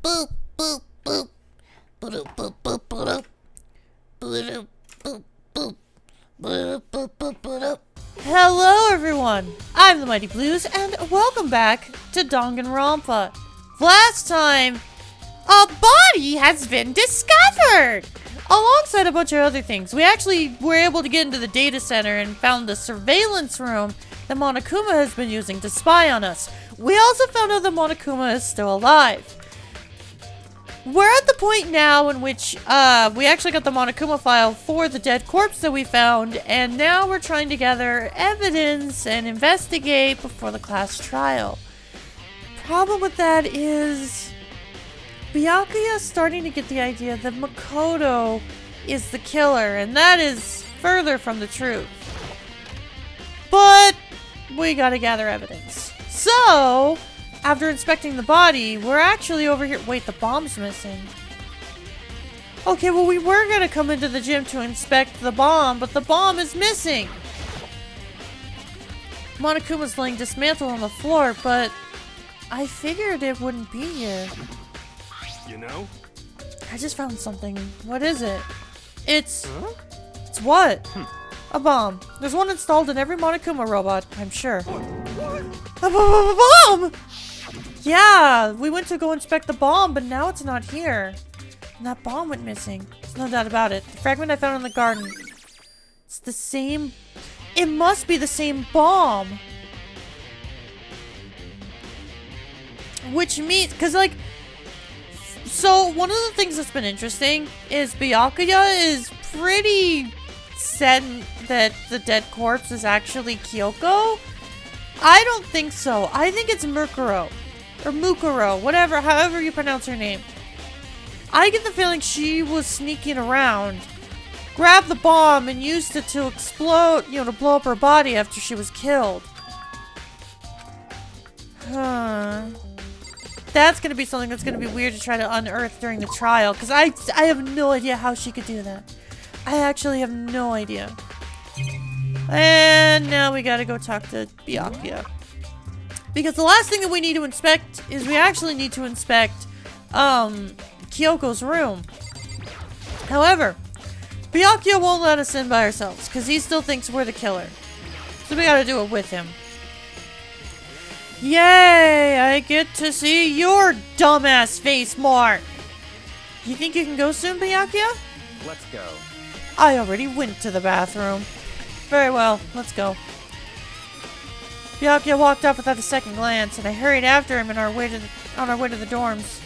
boop, boop, boop. Boop, boop, boop, boop. Boop, boop, boop. Boop, boop, boop, boop. Hello everyone, I'm the Mighty Blues and welcome back to Danganronpa. Last time, a body has been discovered! Alongside a bunch of other things. We actually were able to get into the data center and found the surveillance room that Monokuma has been using to spy on us. We also found out that Monokuma is still alive. We're at the point now in which we actually got the Monokuma file for the dead corpse that we found, and now we're trying to gather evidence and investigate before the class trial. Problem with that is Byakuya is starting to get the idea that Makoto is the killer, and that is further from the truth. But we gotta gather evidence. So, after inspecting the body, we're actually over here. Wait, the bomb's missing. Okay, well, we were gonna come into the gym to inspect the bomb, but the bomb is missing. Monokuma's laying dismantled on the floor, but I figured it wouldn't be here. You know? I just found something. What is it? It's what? A bomb. There's one installed in every Monokuma robot, I'm sure. A bomb! Yeah, we went to go inspect the bomb, but now it's not here. And that bomb went missing. There's no doubt about it. The fragment I found in the garden. It's the same... It must be the same bomb! Which means... Because, like... So, one of the things that's been interesting is Byakuya is pretty set that the dead corpse is actually Kyoko. I don't think so. I think it's Mukuro. Or Mukuro, whatever, however you pronounce her name. I get the feeling she was sneaking around, grabbed the bomb, and used it to explode, to blow up her body after she was killed. Huh. That's gonna be something that's gonna be weird to try to unearth during the trial, because I have no idea how she could do that. I actually have no idea. And now we gotta go talk to Byakuya. Because the last thing that we need to inspect is we actually need to inspect, Kyoko's room. However, Byakuya won't let us in by ourselves, because he still thinks we're the killer. So we gotta do it with him. Yay! I get to see your dumbass face more! You think you can go soon, Byakuya? Let's go. I already went to the bathroom. Very well, let's go. Byakuya walked off without a second glance, and I hurried after him on our way to the dorms.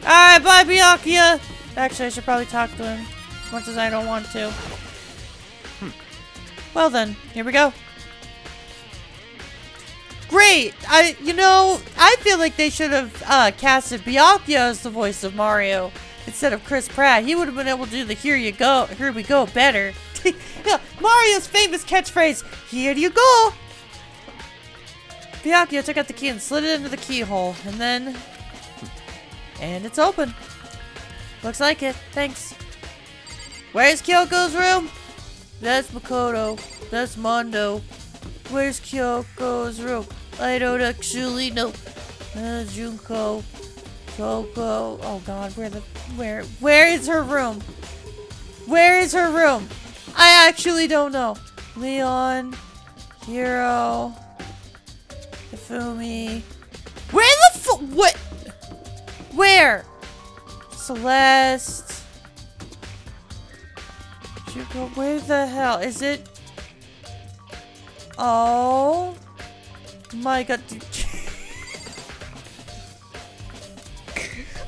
Alright, bye Byakuya! Actually, I should probably talk to him, as much as I don't want to. Well then, here we go. Great! I feel like they should have casted Byakuya as the voice of Mario instead of Chris Pratt. He would have been able to do the here we go better. Mario's famous catchphrase, here you go! Byakuya took out the key and slid it into the keyhole, and it's open. Looks like it, thanks. Where's Kyoko's room? That's Makoto. That's Mondo. Where's Kyoko's room? I don't actually know. Junko. Kyoko. Oh god, where is her room? Where is her room? I actually don't know. Leon. Hiro. Ifumi. Where the what? Where? Celeste. Junko, where the hell? Is it? Oh my god.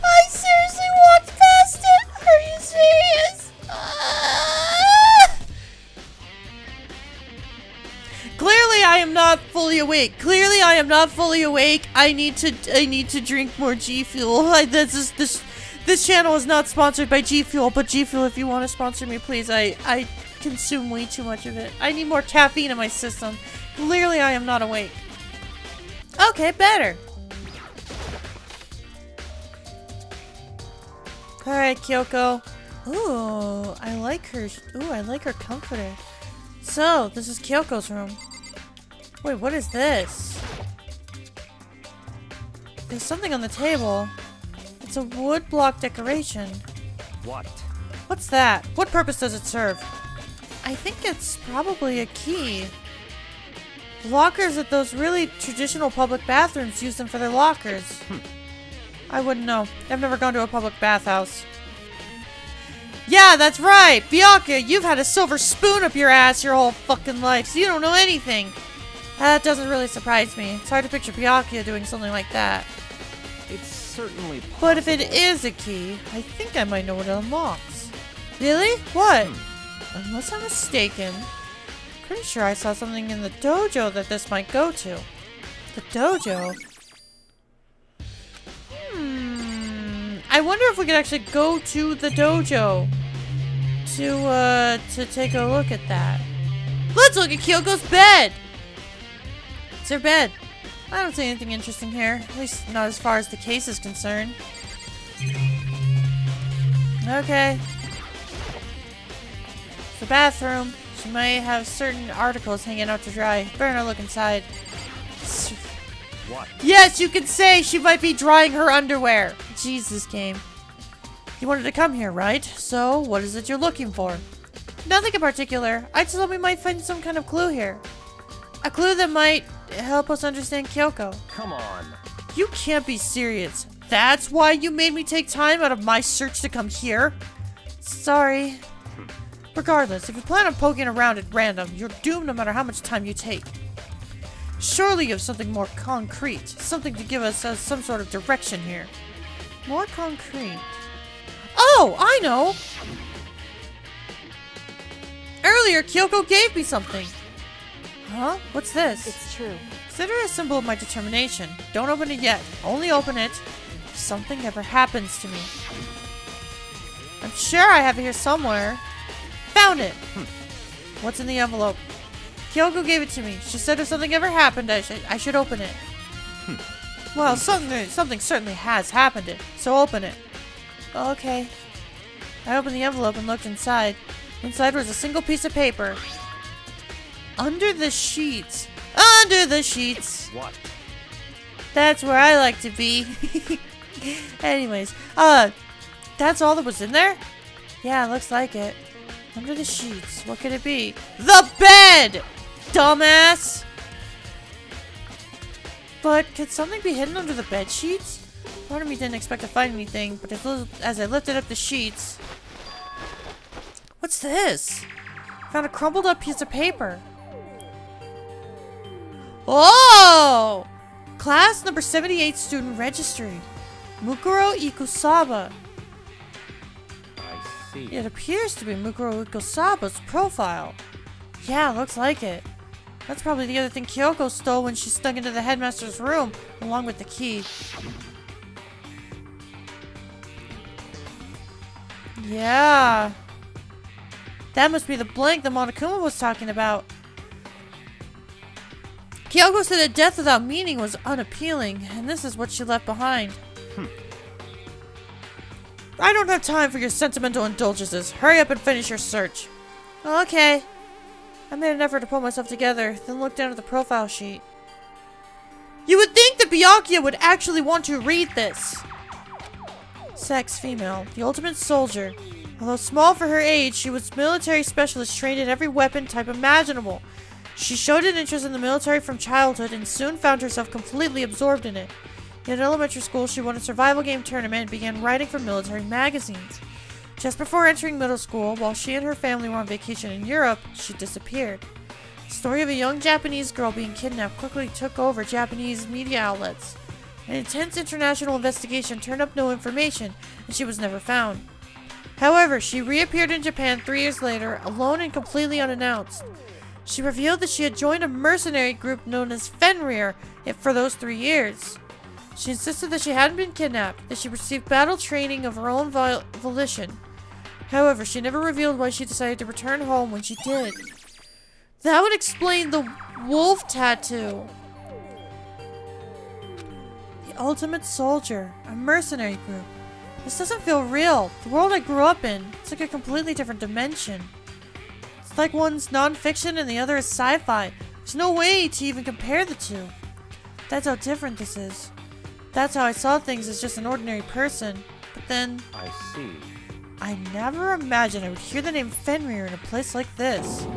I seriously walked past it. Are you serious? Clearly I am not fully awake. Clearly I am not fully awake. I need to drink more G Fuel. This channel is not sponsored by G Fuel, but G Fuel, if you want to sponsor me, please. I consume way too much of it. I need more caffeine in my system. Clearly I am not awake. Okay, better. Alright, Kyoko. Ooh, I like her. Ooh, I like her comforter. So, this is Kyoko's room. Wait, what is this? There's something on the table. It's a wood block decoration. What? What's that? What purpose does it serve? I think it's probably a key. Lockers at those really traditional public bathrooms use them for their lockers. I wouldn't know. I've never gone to a public bathhouse. Yeah, that's right! Bianca, you've had a silver spoon up your ass your whole fucking life, so you don't know anything. That doesn't really surprise me. It's hard to picture Bianca doing something like that. It's certainly possible. But if it is a key, I think I might know what it unlocks. Really? What? Unless I'm mistaken, pretty sure I saw something in the dojo that this might go to. The dojo? I wonder if we could actually go to the dojo to take a look at that. Let's look at Kyoko's bed! It's her bed. I don't see anything interesting here. At least not as far as the case is concerned. Okay. The bathroom. She might have certain articles hanging out to dry. Better not look inside. What? Yes, you can say she might be drying her underwear. Jesus, game. You wanted to come here, right? So, what is it you're looking for? Nothing in particular. I just thought we might find some kind of clue here. A clue that might help us understand Kyoko. Come on. You can't be serious. That's why you made me take time out of my search to come here? Sorry. Regardless, if you plan on poking around at random, you're doomed no matter how much time you take. Surely you have something more concrete. Something to give us some sort of direction here. More concrete. Oh, I know! Earlier, Kyoko gave me something. Huh? What's this? It's true. Consider it a symbol of my determination. Don't open it yet. Only open it if something ever happens to me. I'm sure I have it here somewhere. Found it! What's in the envelope? Kyoko gave it to me. She said if something ever happened, I should open it. Well, something certainly has happened, so open it. Okay. I opened the envelope and looked inside. Inside was a single piece of paper. Under the sheets. Under the sheets. What? That's where I like to be. Anyways, that's all that was in there? Yeah, looks like it. Under the sheets. What could it be? The bed! Dumbass! But could something be hidden under the bed sheets? Part of me didn't expect to find anything, but as I lifted up the sheets... What's this? Found a crumpled up piece of paper. Oh! Class number 78 student registry. Mukuro Ikusaba. I see. It appears to be Mukuro Ikusaba's profile. Yeah, looks like it. That's probably the other thing Kyoko stole when she snuck into the headmaster's room, along with the key. Yeah. That must be the blank that Monokuma was talking about. Kyoko said that death without meaning was unappealing, and this is what she left behind. I don't have time for your sentimental indulgences. Hurry up and finish your search. Okay. I made an effort to pull myself together, then looked down at the profile sheet. You would think that Byakuya would actually want to read this. Sex, female, the ultimate soldier. Although small for her age, she was military specialist trained in every weapon type imaginable. She showed an interest in the military from childhood and soon found herself completely absorbed in it. In elementary school, she won a survival game tournament and began writing for military magazines. Just before entering middle school, while she and her family were on vacation in Europe, she disappeared. The story of a young Japanese girl being kidnapped quickly took over Japanese media outlets. An intense international investigation turned up no information, and she was never found. However, she reappeared in Japan 3 years later, alone and completely unannounced. She revealed that she had joined a mercenary group known as Fenrir for those 3 years. She insisted that she hadn't been kidnapped, that she received battle training of her own volition. However, she never revealed why she decided to return home when she did. That would explain the wolf tattoo. The ultimate soldier, a mercenary group. This doesn't feel real. The world I grew up in, it's like a completely different dimension. It's like one's non-fiction and the other is sci-fi. There's no way to even compare the two. That's how different this is. That's how I saw things as just an ordinary person. But then, I see. I never imagined I would hear the name Fenrir in a place like this.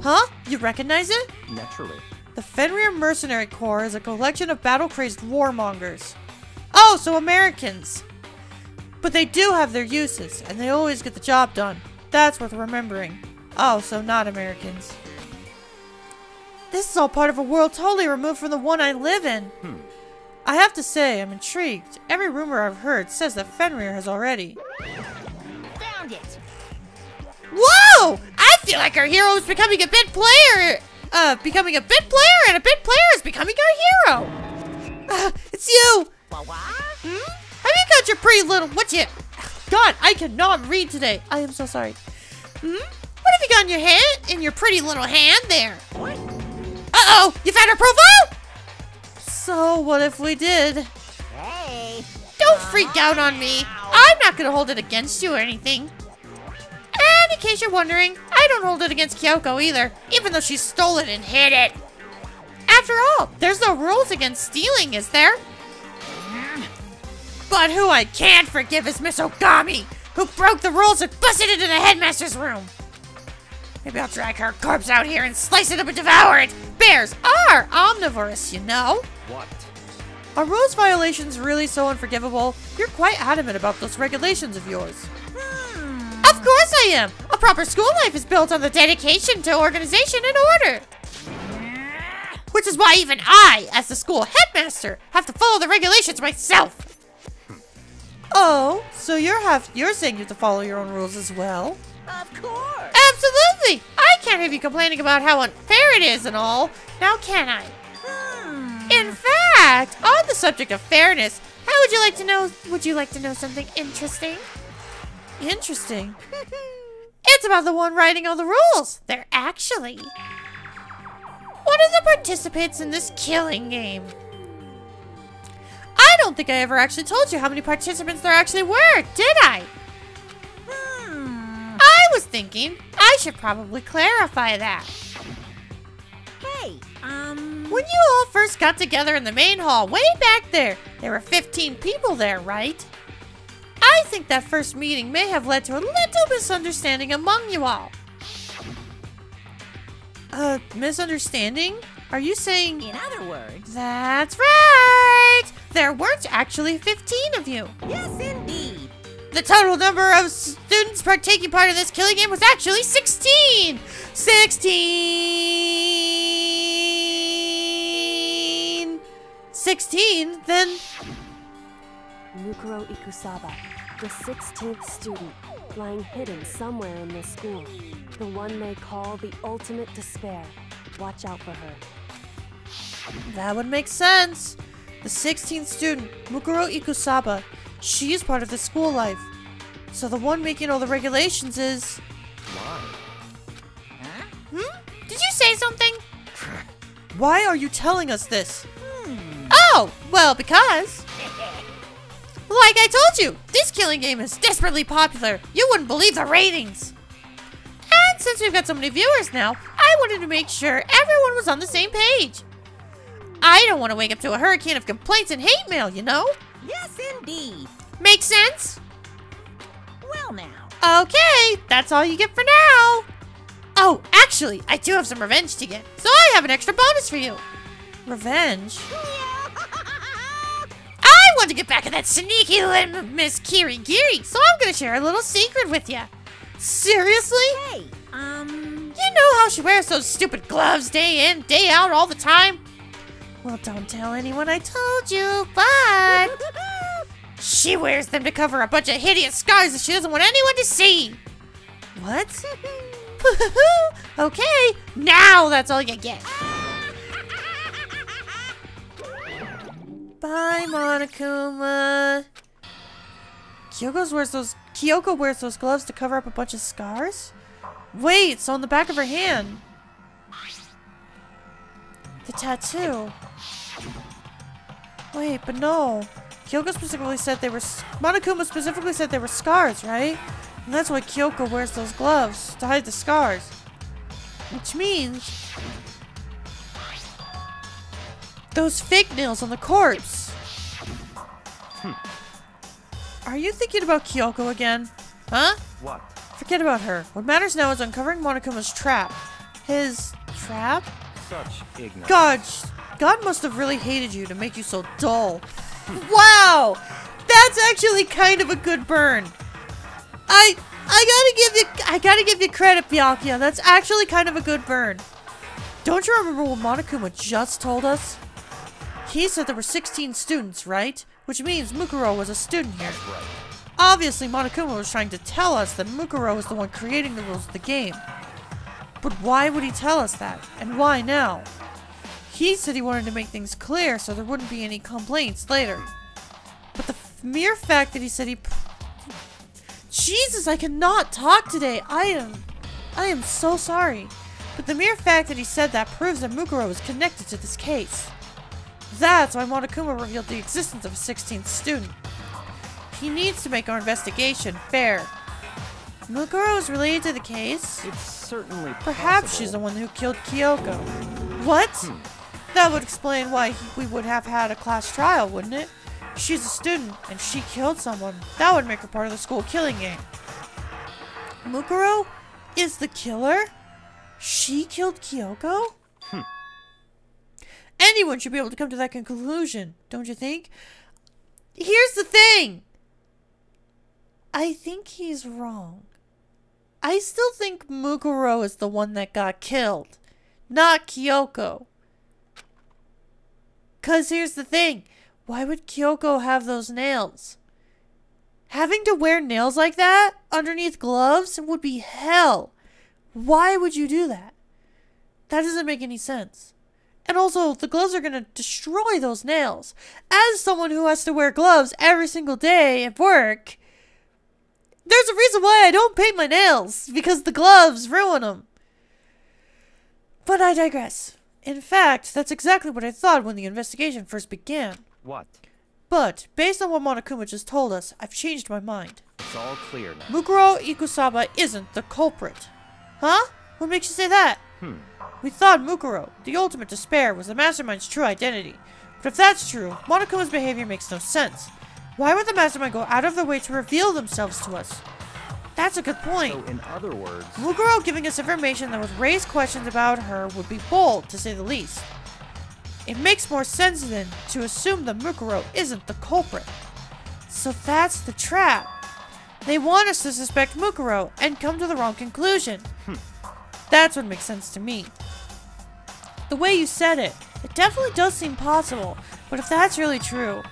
Huh? You recognize it? Naturally. The Fenrir Mercenary Corps is a collection of battle-crazed warmongers. Oh, so Americans. But they do have their uses, and they always get the job done. That's worth remembering. Oh, so not Americans. This is all part of a world totally removed from the one I live in. I have to say, I'm intrigued. Every rumor I've heard says that Fenrir has already. Found it. Whoa! I feel like our hero is becoming a bit player. And a bit player is becoming our hero. It's you. What? Have you got your pretty little... God, I cannot read today. I am so sorry. What have you got in your hand? In your pretty little hand there? What? Uh-oh! You found her profile? So, what if we did? Hey. Don't freak out on me. I'm not gonna hold it against you or anything. And in case you're wondering, I don't hold it against Kyoko either, even though she stole it and hid it. After all, there's no rules against stealing, is there? But who I can't forgive is Miss Ogami, who broke the rules and busted into the headmaster's room. Maybe I'll drag her corpse out here and slice it up and devour it. Bears are omnivorous, you know. What? Are rules violations really so unforgivable? You're quite adamant about those regulations of yours. Of course I am! A proper school life is built on the dedication to organization and order. Which is why even I, as the school headmaster, have to follow the regulations myself. Oh, so you're saying you have to follow your own rules as well? Of course. Absolutely! I can't have you complaining about how unfair it is and all. Now can I? In fact, on the subject of fairness, how would you like to know something interesting? Interesting? It's about the one writing all the rules. They're actually one of the participants in this killing game. I don't think I ever actually told you how many participants there actually were, did I? I was thinking I should probably clarify that. Hey, When you all first got together in the main hall way back there were 15 people there, right? I think that first meeting may have led to a little misunderstanding among you all. Misunderstanding? Are you saying... in other words. That's right! There weren't actually 15 of you. Yes, indeed. The total number of students taking part in this killing game was actually 16! 16? Then... Mukuro Ikusaba, the 16th student, lying hidden somewhere in this school. The one they call the ultimate despair. Watch out for her. That would make sense. The 16th student, Mukuro Ikusaba, she is part of the school life. So the one making all the regulations is... Why? Did you say something? Why are you telling us this? Oh, well, because... like I told you, this killing game is desperately popular. You wouldn't believe the ratings. And since we've got so many viewers now, I wanted to make sure everyone was on the same page. I don't want to wake up to a hurricane of complaints and hate mail, you know? Yes, indeed. Make sense? Well now. Okay, that's all you get for now. Oh, actually, I do have some revenge to get, so I have an extra bonus for you. Revenge? I want to get back at that sneaky little Miss Kirigiri, so I'm going to share a little secret with you. Seriously? Hey, You know how she wears those stupid gloves day in, day out, all the time? Well, don't tell anyone I told you, but... she wears them to cover a bunch of hideous scars that she doesn't want anyone to see. What? Okay, now that's all you get. Bye, Monokuma. Kyoko wears those gloves to cover up a bunch of scars? Wait, it's on the back of her hand. The tattoo. Wait, but no. Monokuma specifically said they were scars, right? And that's why Kyoko wears those gloves, to hide the scars. Which means... those fake nails on the corpse. Are you thinking about Kyoko again? Huh? What? Forget about her. What matters now is uncovering Monokuma's trap. His trap? Such ignorance. God must have really hated you to make you so dull. Wow! That's actually kind of a good burn. I gotta give you credit, Byakuya. That's actually kind of a good burn. Don't you remember what Monokuma just told us? He said there were 16 students, right? Which means Mukuro was a student here. That's right. Obviously, Monokuma was trying to tell us that Mukuro was the one creating the rules of the game. But why would he tell us that? And why now? He said he wanted to make things clear so there wouldn't be any complaints later. But the mere fact that he said he... Jesus, I cannot talk today. I am so sorry. But the mere fact that he said that proves that Mukuro is connected to this case. That's why Monokuma revealed the existence of a 16th student. He needs to make our investigation fair. Mukuro is related to the case? It's certainly Perhaps possible. she's the one who killed Kyoko. What? That would explain why we would have had a class trial, wouldn't it? She's a student, and she killed someone. That would make her part of the school killing gang. Mukuro is the killer? She killed Kyoko? Anyone should be able to come to that conclusion, don't you think? Here's the thing! I think he's wrong. I still think Mukuro is the one that got killed, not Kyoko. 'Cause here's the thing. Why would Kyoko have those nails? Having to wear nails like that underneath gloves would be hell. Why would you do that? That doesn't make any sense. And also, the gloves are going to destroy those nails. As someone who has to wear gloves every single day at work, there's a reason why I don't paint my nails, because the gloves ruin them. But I digress. In fact, that's exactly what I thought when the investigation first began. What? But, based on what Monokuma just told us, I've changed my mind. It's all clear now. Mukuro Ikusaba isn't the culprit. Huh? What makes you say that? We thought Mukuro, the ultimate despair, was the mastermind's true identity. But if that's true, Monokuma's behavior makes no sense. Why would the mastermind go out of their way to reveal themselves to us? That's a good point. So, in other words, Mukuro giving us information that would raise questions about her would be bold, to say the least. It makes more sense then to assume that Mukuro isn't the culprit. So that's the trap. They want us to suspect Mukuro and come to the wrong conclusion. That's what makes sense to me. The way you said it, it definitely does seem possible. But if that's really true,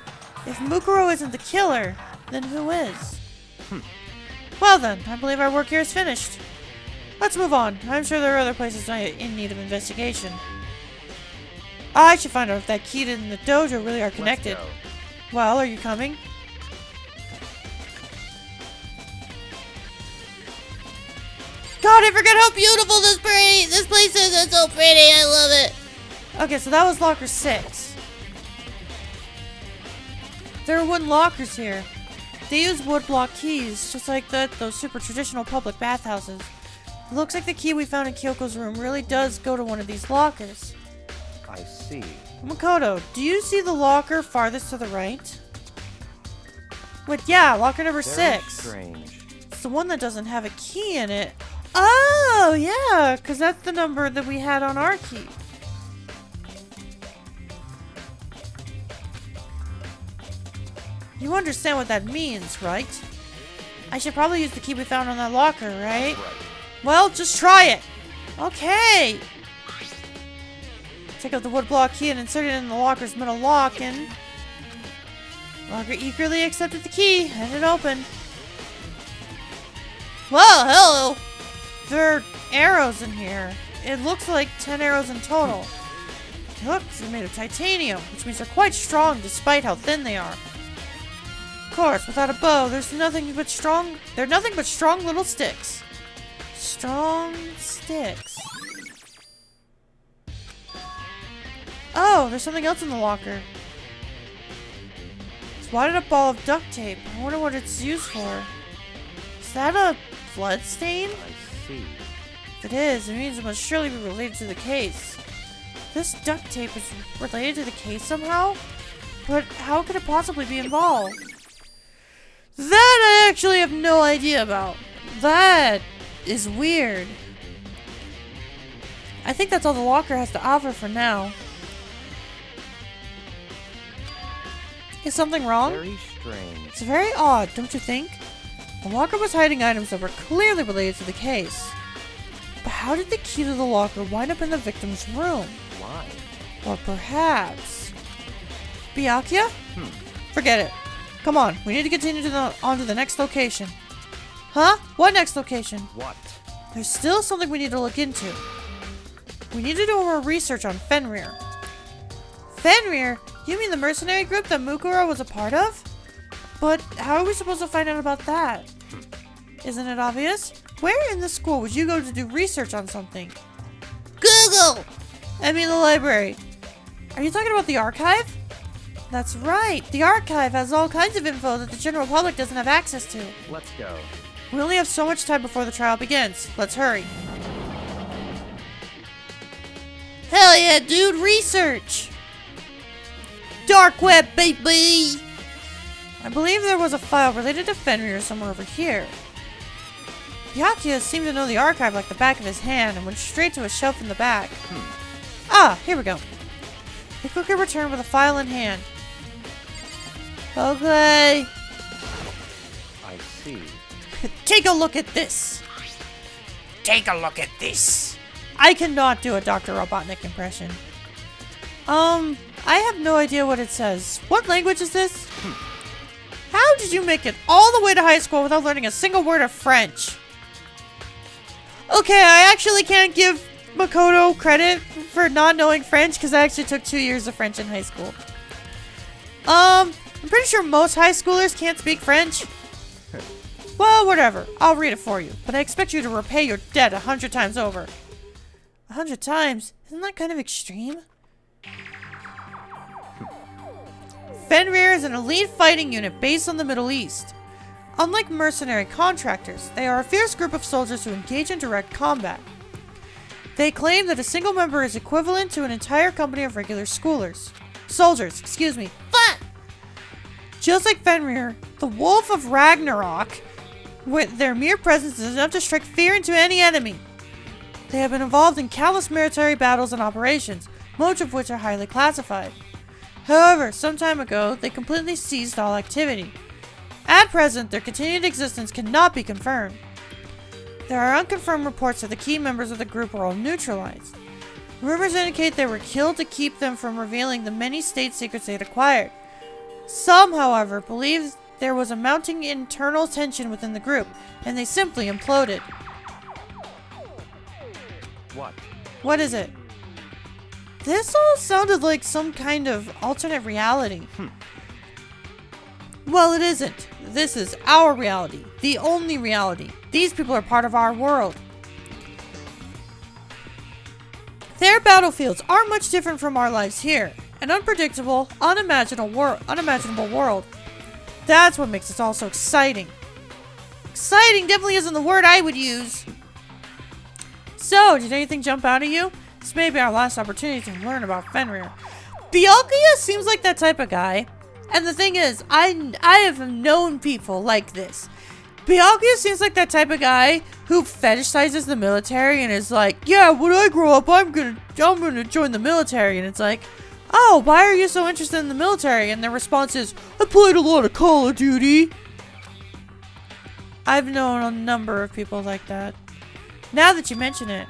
if Mukuro isn't the killer, then who is? Well then, I believe our work here is finished. Let's move on. I'm sure there are other places in need of investigation. I should find out if that key and the dojo really are connected. let's go. Well, are you coming? God, I forgot how beautiful this place is. It's so pretty. I love it. Okay, so that was locker 6. There are wooden lockers here. They use wood block keys, just like those super traditional public bathhouses. It looks like the key we found in Kyoko's room really does go to one of these lockers. I see. Makoto, do you see the locker farthest to the right? Wait, yeah, locker number Very 6. strange. It's the one that doesn't have a key in it. Oh, yeah, because that's the number that we had on our key. You understand what that means, right? I should probably use the key we found on that locker, right? Right. Well, just try it. Okay. Take out the wood block key and insert it in the locker's middle lock, and locker eagerly accepted the key, and it opened. Well, hello. There are arrows in here. It looks like 10 arrows in total. Look, they're made of titanium, which means they're quite strong despite how thin they are. Of course, without a bow, there's nothing but strong. They're nothing but strong little sticks. Strong sticks. Oh, there's something else in the locker. It's wadded up ball of duct tape. I wonder what it's used for. Is that a blood stain? I see. If it is, it means it must surely be related to the case. This duct tape is related to the case somehow? But how could it possibly be involved? That I actually have no idea about. That is weird. I think that's all the locker has to offer for now. Is something wrong? Very strange. It's very odd, don't you think? The locker was hiding items that were clearly related to the case. But how did the key to the locker wind up in the victim's room? Why? Or perhaps... Byakuya? Forget it. Come on, we need to continue on to the next location. Huh? What next location? What? There's still something we need to look into. We need to do more research on Fenrir. Fenrir? You mean the mercenary group that Mukuro was a part of? But how are we supposed to find out about that? Isn't it obvious? Where in the school would you go to do research on something? Google! I mean the library. Are you talking about the archive? That's right. The archive has all kinds of info that the general public doesn't have access to. Let's go. We only have so much time before the trial begins. Let's hurry. Hell yeah, dude, research! Dark web, baby! I believe there was a file related to Fenrir somewhere over here. Byakuya seemed to know the archive like the back of his hand and went straight to a shelf in the back. Ah, here we go. He quickly returned with a file in hand. Okay. I see. Take a look at this. Take a look at this. I cannot do a Dr. Robotnik impression. I have no idea what it says. What language is this? How did you make it all the way to high school without learning a single word of French? Okay, I actually can't give Makoto credit for not knowing French because I actually took 2 years of French in high school. I'm pretty sure most high schoolers can't speak French. Well, whatever. I'll read it for you, but I expect you to repay your debt 100 times over. 100 times? Isn't that kind of extreme? Fenrir is an elite fighting unit based on the Middle East. Unlike mercenary contractors, they are a fierce group of soldiers who engage in direct combat. They claim that a single member is equivalent to an entire company of regular soldiers, excuse me. Fuck! Just like Fenrir, the Wolf of Ragnarok, with their mere presence is enough to strike fear into any enemy. They have been involved in countless military battles and operations, most of which are highly classified. However, some time ago, they completely ceased all activity. At present, their continued existence cannot be confirmed. There are unconfirmed reports that the key members of the group were all neutralized. Rumors indicate they were killed to keep them from revealing the many state secrets they had acquired. Some, however, believe there was a mounting internal tension within the group, and they simply imploded. What? What is it? This all sounded like some kind of alternate reality. Well, it isn't. This is our reality. The only reality. These people are part of our world. Their battlefields aren't much different from our lives here. An unpredictable, unimaginable world. That's what makes it all so exciting. Exciting definitely isn't the word I would use. So, did anything jump out at you? This may be our last opportunity to learn about Fenrir. Byakuya seems like that type of guy. And the thing is, I have known people like this. Byakuya seems like that type of guy who fetishizes the military and is like, yeah, when I grow up, I'm gonna join the military. And it's like, oh, why are you so interested in the military? And their response is, I played a lot of Call of Duty. I've known a number of people like that. Now that you mention it,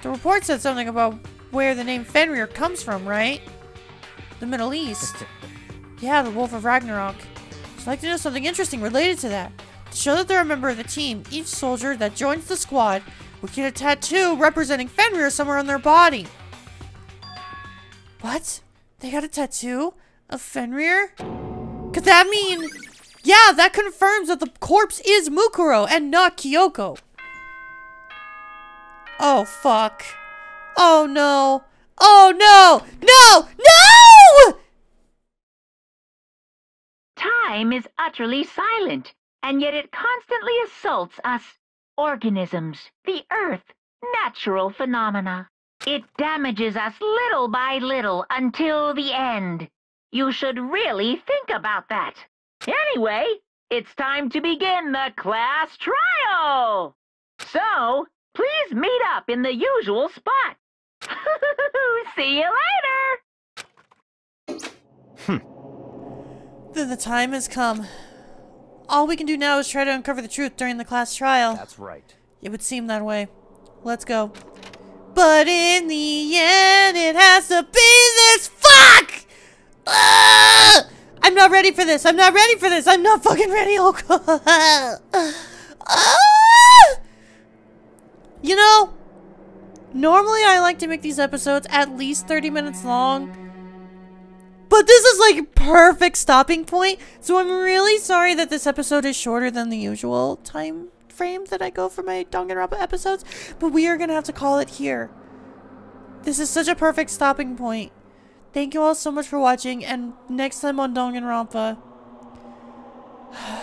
the report said something about where the name Fenrir comes from, right? The Middle East. Yeah, the Wolf of Ragnarok. I'd like to know something interesting related to that. To show that they're a member of the team, each soldier that joins the squad would get a tattoo representing Fenrir somewhere on their body. What? They got a tattoo of Fenrir? Could that mean... Yeah, that confirms that the corpse is Mukuro and not Kyoko. Oh, fuck. Oh, no. Oh, no! No! No! Time is utterly silent, and yet it constantly assaults us, organisms, the earth, natural phenomena. It damages us little by little until the end. You should really think about that. Anyway, it's time to begin the class trial. So, please meet up in the usual spot. See you later. Then the time has come. All we can do now is try to uncover the truth during the class trial. That's right. It would seem that way. Let's go. But in the end, it has to be this. Fuck! I'm not ready for this. I'm not ready for this. I'm not fucking ready. Oh god. You know, normally I like to make these episodes at least 30 minutes long. But this is like a perfect stopping point. So I'm really sorry that this episode is shorter than the usual time frame that I go for my Danganronpa episodes. But we are going to have to call it here. This is such a perfect stopping point. Thank you all so much for watching. And next time on Danganronpa,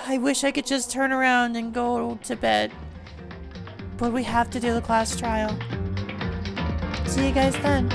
I wish I could just turn around and go to bed. But we have to do the class trial. See you guys then.